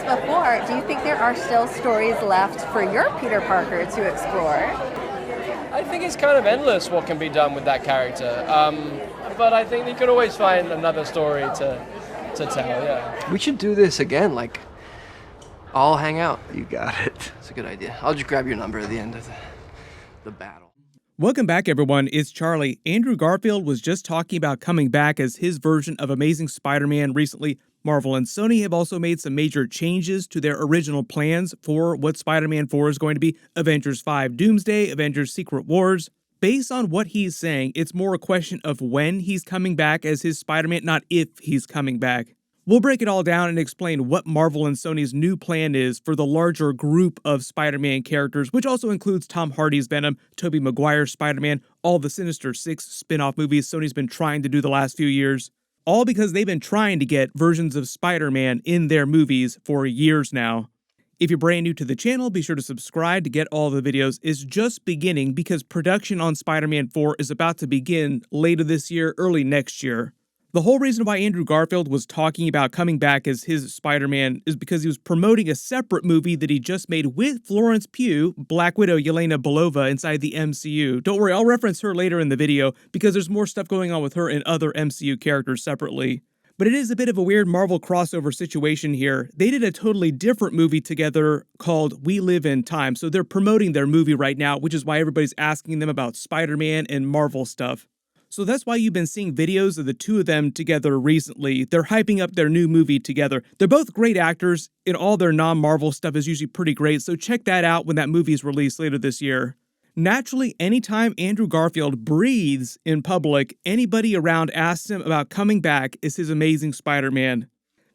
before, do you think there are still stories left for your Peter Parker to explore? I think it's kind of endless what can be done with that character. But I think you could always find another story to tell, yeah. We should do this again, like, all hang out. You got it. It's a good idea. I'll just grab your number at the end of the battle. Welcome back, everyone. It's Charlie. Andrew Garfield was just talking about coming back as his version of Amazing Spider-Man recently. Marvel and Sony have also made some major changes to their original plans for what Spider-Man 4 is going to be. Avengers 5 Doomsday, Avengers Secret Wars. Based on what he's saying, it's more a question of when he's coming back as his Spider-Man, not if he's coming back. We'll break it all down and explain what Marvel and Sony's new plan is for the larger group of Spider-Man characters, which also includes Tom Hardy's Venom, Tobey Maguire's Spider-Man, all the Sinister Six spin-off movies Sony's been trying to do the last few years. All because they've been trying to get versions of Spider-Man in their movies for years now. If you're brand new to the channel, be sure to subscribe to get all the videos. It's just beginning because production on Spider-Man 4 is about to begin later this year, early next year. The whole reason why Andrew Garfield was talking about coming back as his Spider-Man is because he was promoting a separate movie that he just made with Florence Pugh, Black Widow Yelena Belova, inside the MCU. Don't worry, I'll reference her later in the video because there's more stuff going on with her and other MCU characters separately. But it is a bit of a weird Marvel crossover situation here. They did a totally different movie together called We Live in Time, so they're promoting their movie right now, which is why everybody's asking them about Spider-Man and Marvel stuff. So that's why you've been seeing videos of the two of them together recently. They're hyping up their new movie together. They're both great actors, and all their non-Marvel stuff is usually pretty great, so check that out when that movie is released later this year. Naturally, anytime Andrew Garfield breathes in public, anybody around asks him about coming back as his Amazing Spider-Man.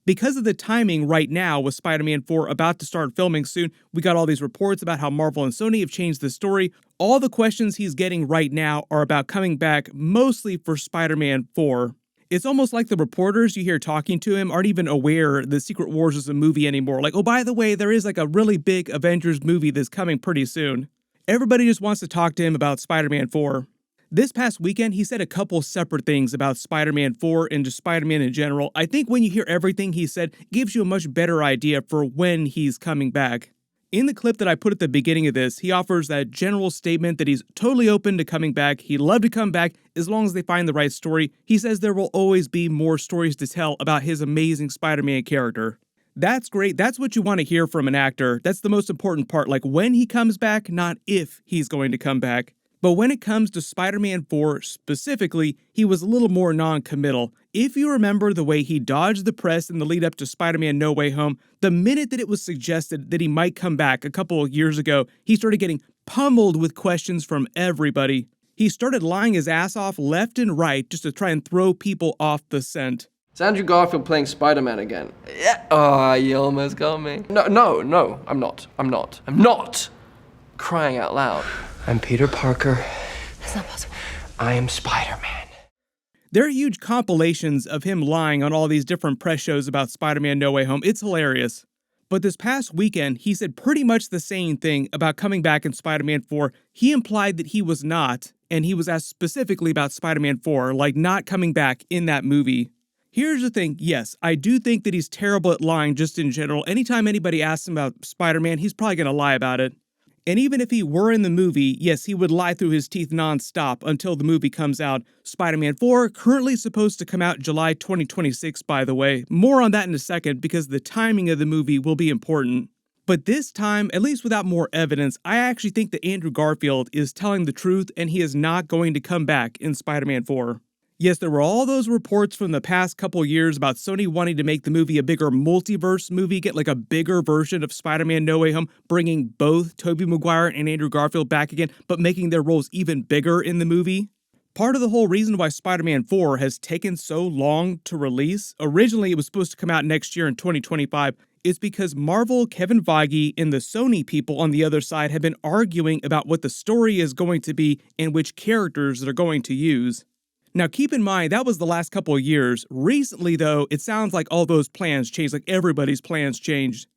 Because of the timing right now with Spider-Man 4 about to start filming soon, we got all these reports about how Marvel and Sony have changed the story. All the questions he's getting right now are about coming back mostly for Spider-Man 4. It's almost like the reporters you hear talking to him aren't even aware that Secret Wars is a movie anymore. Like, oh, by the way, there is like a really big Avengers movie that's coming pretty soon. Everybody just wants to talk to him about Spider-Man 4. This past weekend, he said a couple separate things about Spider-Man 4 and just Spider-Man in general. I think when you hear everything he said, it gives you a much better idea for when he's coming back. In the clip that I put at the beginning of this, he offers that general statement that he's totally open to coming back. He'd love to come back as long as they find the right story. He says there will always be more stories to tell about his Amazing Spider-Man character. That's great. That's what you want to hear from an actor. That's the most important part, like when he comes back, not if he's going to come back. But when it comes to Spider-Man 4 specifically, he was a little more non-committal. If you remember the way he dodged the press in the lead up to Spider-Man No Way Home, the minute that it was suggested that he might come back a couple of years ago, he started getting pummeled with questions from everybody. He started lying his ass off left and right just to try and throw people off the scent. It's Andrew Garfield playing Spider-Man again. Yeah. Oh, you almost got me. No, I'm not. Crying out loud. I'm Peter Parker. That's not possible. I am Spider-Man. There are huge compilations of him lying on all these different press shows about Spider-Man No Way Home. It's hilarious. But this past weekend, he said pretty much the same thing about coming back in Spider-Man 4. He implied that he was not, and he was asked specifically about Spider-Man 4, like not coming back in that movie. Here's the thing, yes, I do think that he's terrible at lying just in general. Anytime anybody asks him about Spider-Man, he's probably going to lie about it. And even if he were in the movie, yes, he would lie through his teeth nonstop until the movie comes out. Spider-Man 4, currently supposed to come out July 2026, by the way. More on that in a second because the timing of the movie will be important. But this time, at least without more evidence, I actually think that Andrew Garfield is telling the truth and he is not going to come back in Spider-Man 4. Yes, there were all those reports from the past couple years about Sony wanting to make the movie a bigger multiverse movie, get like a bigger version of Spider-Man No Way Home, bringing both Tobey Maguire and Andrew Garfield back again, but making their roles even bigger in the movie. Part of the whole reason why Spider-Man 4 has taken so long to release, originally it was supposed to come out next year in 2025, is because Marvel, Kevin Feige, and the Sony people on the other side have been arguing about what the story is going to be and which characters they're going to use. Now, keep in mind, that was the last couple of years. Recently, though, it sounds like all those plans changed, like everybody's plans changed.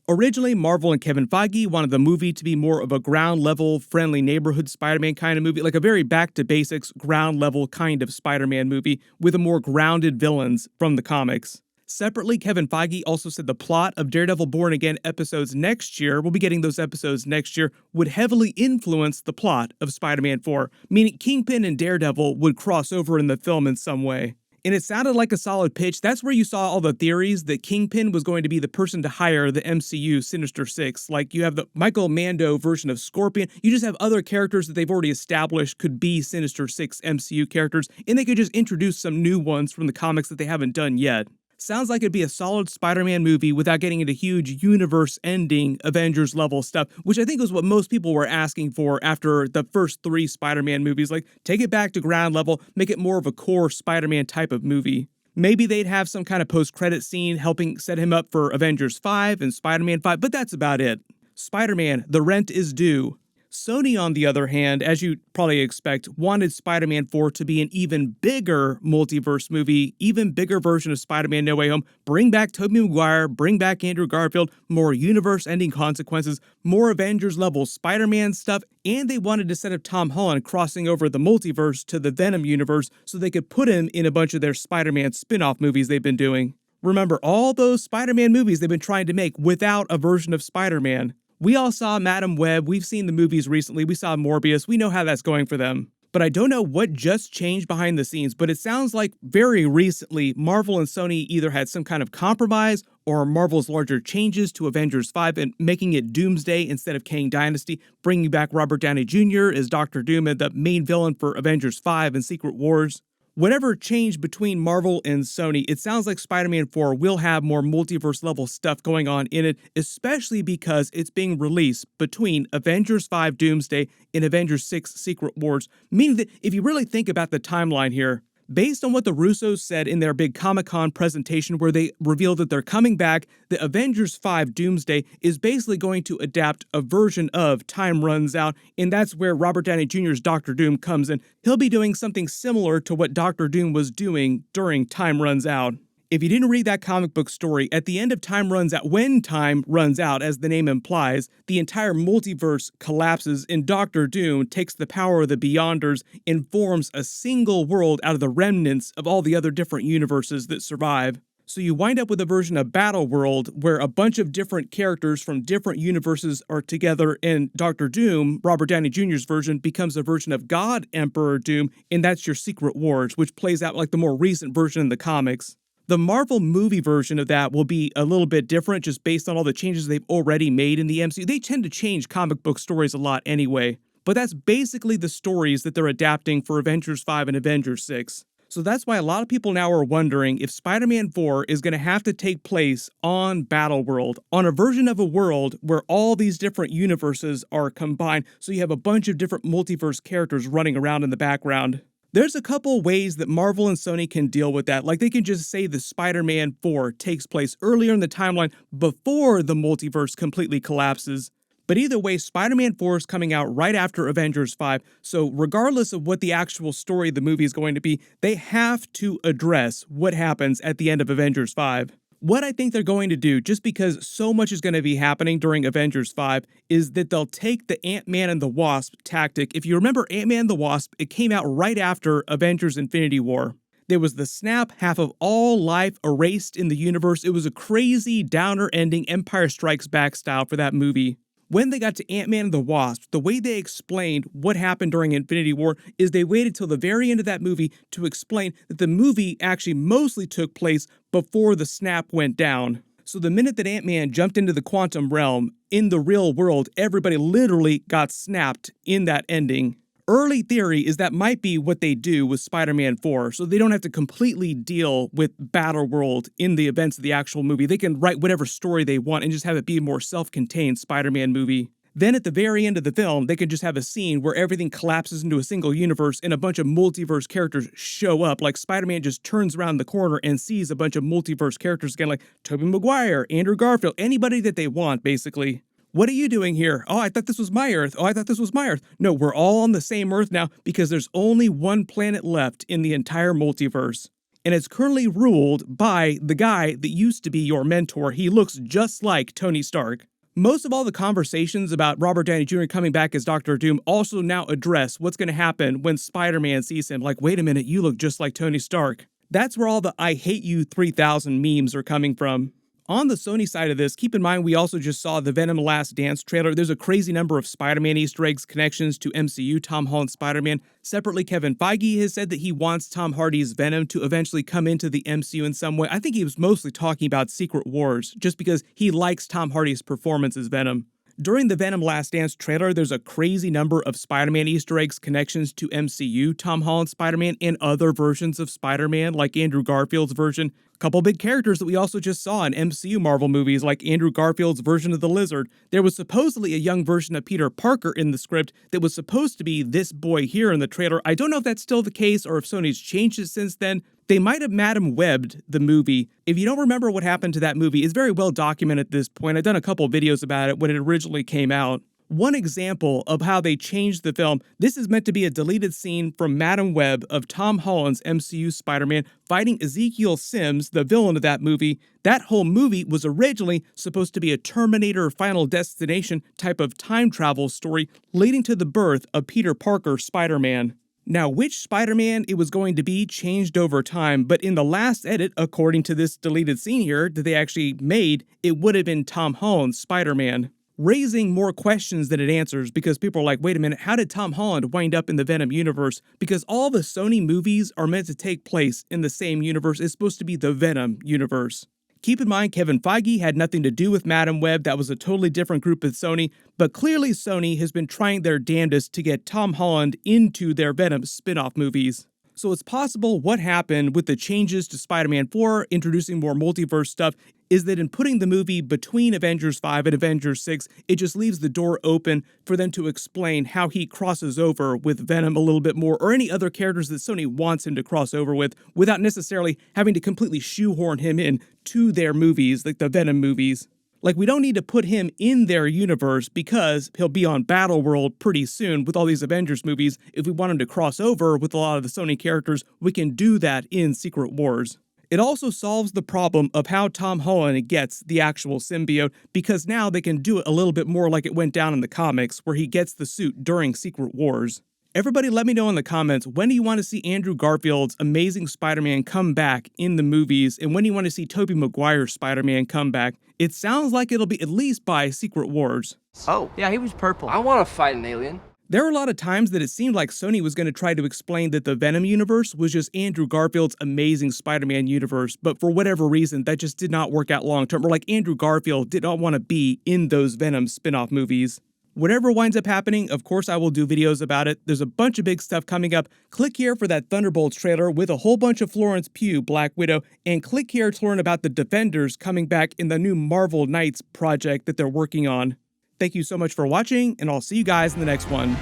Originally, Marvel and Kevin Feige wanted the movie to be more of a ground-level, friendly neighborhood Spider-Man kind of movie, like a very back-to-basics, ground-level kind of Spider-Man movie with a more grounded villains from the comics. Separately, Kevin Feige also said the plot of Daredevil Born Again episodes next year, we'll be getting those episodes next year, would heavily influence the plot of Spider-Man 4, meaning Kingpin and Daredevil would cross over in the film in some way. And it sounded like a solid pitch. That's where you saw all the theories that Kingpin was going to be the person to hire the MCU Sinister Six. Like, you have the Michael Mando version of Scorpion. You just have other characters that they've already established could be Sinister Six MCU characters, and they could just introduce some new ones from the comics that they haven't done yet. Sounds like it'd be a solid Spider-Man movie without getting into huge universe-ending Avengers-level stuff, which I think was what most people were asking for after the first 3 Spider-Man movies. Like, take it back to ground level, make it more of a core Spider-Man type of movie. Maybe they'd have some kind of post-credit scene helping set him up for Avengers 5 and Spider-Man 5, but that's about it. Spider-Man, the rent is due. Sony, on the other hand, as you probably expect, wanted Spider-Man 4 to be an even bigger multiverse movie, even bigger version of Spider-Man No Way Home. Bring back Tobey Maguire, bring back Andrew Garfield, more universe-ending consequences, more Avengers-level Spider-Man stuff, and they wanted to set up Tom Holland crossing over the multiverse to the Venom universe so they could put him in a bunch of their Spider-Man spin-off movies they've been doing. Remember, all those Spider-Man movies they've been trying to make without a version of Spider-Man. We all saw Madam Web, we've seen the movies recently, we saw Morbius, we know how that's going for them. But I don't know what just changed behind the scenes, but it sounds like very recently Marvel and Sony either had some kind of compromise or Marvel's larger changes to Avengers 5 and making it Doomsday instead of Kang Dynasty, bringing back Robert Downey Jr. as Dr. Doom and the main villain for Avengers 5 and Secret Wars. Whatever changed between Marvel and Sony, it sounds like Spider-Man 4 will have more multiverse-level stuff going on in it, especially because it's being released between Avengers 5 Doomsday and Avengers 6 Secret Wars, meaning that if you really think about the timeline here, based on what the Russos said in their big Comic-Con presentation where they revealed that they're coming back, the Avengers 5 Doomsday is basically going to adapt a version of Time Runs Out, and that's where Robert Downey Jr.'s Dr. Doom comes in. He'll be doing something similar to what Dr. Doom was doing during Time Runs Out. If you didn't read that comic book story, at the end of Time Runs Out, when time runs out, as the name implies, the entire multiverse collapses and Dr. Doom takes the power of the Beyonders and forms a single world out of the remnants of all the other different universes that survive. So you wind up with a version of Battle World where a bunch of different characters from different universes are together, and Dr. Doom, Robert Downey Jr.'s version, becomes a version of God Emperor Doom, and that's your Secret Wars, which plays out like the more recent version in the comics. The Marvel movie version of that will be a little bit different just based on all the changes they've already made in the MCU. They tend to change comic book stories a lot anyway, but that's basically the stories that they're adapting for Avengers 5 and Avengers 6. So that's why a lot of people now are wondering if Spider-Man 4 is going to have to take place on Battleworld, on a version of a world where all these different universes are combined, so you have a bunch of different multiverse characters running around in the background. There's a couple ways that Marvel and Sony can deal with that. Like, they can just say the Spider-Man 4 takes place earlier in the timeline before the multiverse completely collapses. But either way, Spider-Man 4 is coming out right after Avengers 5, so regardless of what the actual story of the movie is going to be, they have to address what happens at the end of Avengers 5. What I think they're going to do, just because so much is going to be happening during Avengers 5, is that they'll take the Ant-Man and the Wasp tactic. If you remember Ant-Man and the Wasp, it came out right after Avengers Infinity War. There was the snap, half of all life erased in the universe. It was a crazy downer ending Empire Strikes Back style for that movie. When they got to Ant-Man and the Wasp, the way they explained what happened during Infinity War is they waited till the very end of that movie to explain that the movie actually mostly took place before the snap went down. So the minute that Ant-Man jumped into the quantum realm, in the real world, everybody literally got snapped in that ending. Early theory is that might be what they do with Spider-Man 4, so they don't have to completely deal with Battleworld in the events of the actual movie. They can write whatever story they want and just have it be a more self-contained Spider-Man movie. Then at the very end of the film, they can just have a scene where everything collapses into a single universe and a bunch of multiverse characters show up. Like, Spider-Man just turns around the corner and sees a bunch of multiverse characters again, like Tobey Maguire, Andrew Garfield, anybody that they want, basically. What are you doing here? Oh, I thought this was my Earth. Oh, I thought this was my Earth. No, we're all on the same Earth now because there's only one planet left in the entire multiverse. And it's currently ruled by the guy that used to be your mentor. He looks just like Tony Stark. Most of all the conversations about Robert Downey Jr. coming back as Dr. Doom also now address what's going to happen when Spider-Man sees him. Like, wait a minute, you look just like Tony Stark. That's where all the I Hate You 3000 memes are coming from. On the Sony side of this, keep in mind we also just saw the Venom Last Dance trailer. There's a crazy number of Spider-Man Easter eggs connections to MCU, Tom Holland's Spider-Man. Separately, Kevin Feige has said that he wants Tom Hardy's Venom to eventually come into the MCU in some way. I think he was mostly talking about Secret Wars, just because he likes Tom Hardy's performance as Venom. During the Venom Last Dance trailer, there's a crazy number of Spider-Man Easter eggs connections to MCU, Tom Holland's Spider-Man, and other versions of Spider-Man, like Andrew Garfield's version. A couple big characters that we also just saw in MCU Marvel movies, like Andrew Garfield's version of the Lizard. There was supposedly a young version of Peter Parker in the script that was supposed to be this boy here in the trailer. I don't know if that's still the case or if Sony's changed it since then. They might have Madam Webbed the movie. If you don't remember what happened to that movie, it's very well documented at this point. I've done a couple videos about it when it originally came out. One example of how they changed the film, this is meant to be a deleted scene from Madam Web of Tom Holland's MCU Spider-Man fighting Ezekiel Sims, the villain of that movie. That whole movie was originally supposed to be a Terminator Final Destination type of time travel story leading to the birth of Peter Parker Spider-Man. Now, which Spider-Man it was going to be changed over time, but in the last edit, according to this deleted scene here that they actually made, it would have been Tom Holland's Spider-Man, raising more questions than it answers because people are like, wait a minute, how did Tom Holland wind up in the Venom universe? Because all the Sony movies are meant to take place in the same universe. It's supposed to be the Venom universe. Keep in mind, Kevin Feige had nothing to do with Madam Web. That was a totally different group at Sony. But clearly Sony has been trying their damnedest to get Tom Holland into their Venom spin-off movies. So it's possible what happened with the changes to Spider-Man 4, introducing more multiverse stuff, is that in putting the movie between Avengers 5 and Avengers 6, it just leaves the door open for them to explain how he crosses over with Venom a little bit more, or any other characters that Sony wants him to cross over with, without necessarily having to completely shoehorn him in to their movies, like the Venom movies. Like, we don't need to put him in their universe because he'll be on Battleworld pretty soon with all these Avengers movies. If we want him to cross over with a lot of the Sony characters, we can do that in Secret Wars. It also solves the problem of how Tom Holland gets the actual symbiote, because now they can do it a little bit more like it went down in the comics, where he gets the suit during Secret Wars. Everybody let me know in the comments, when do you want to see Andrew Garfield's Amazing Spider-Man come back in the movies, and when do you want to see Tobey Maguire's Spider-Man come back? It sounds like it'll be at least by Secret Wars. Oh, Yeah, he was purple. I want to fight an alien. There were a lot of times that it seemed like Sony was going to try to explain that the Venom universe was just Andrew Garfield's Amazing Spider-Man universe, but for whatever reason, that just did not work out long term, or like Andrew Garfield did not want to be in those Venom spin-off movies. Whatever winds up happening, of course I will do videos about it. There's a bunch of big stuff coming up. Click here for that Thunderbolts trailer with a whole bunch of Florence Pugh, Black Widow, and click here to learn about the Defenders coming back in the new Marvel Knights project that they're working on. Thank you so much for watching, and I'll see you guys in the next one.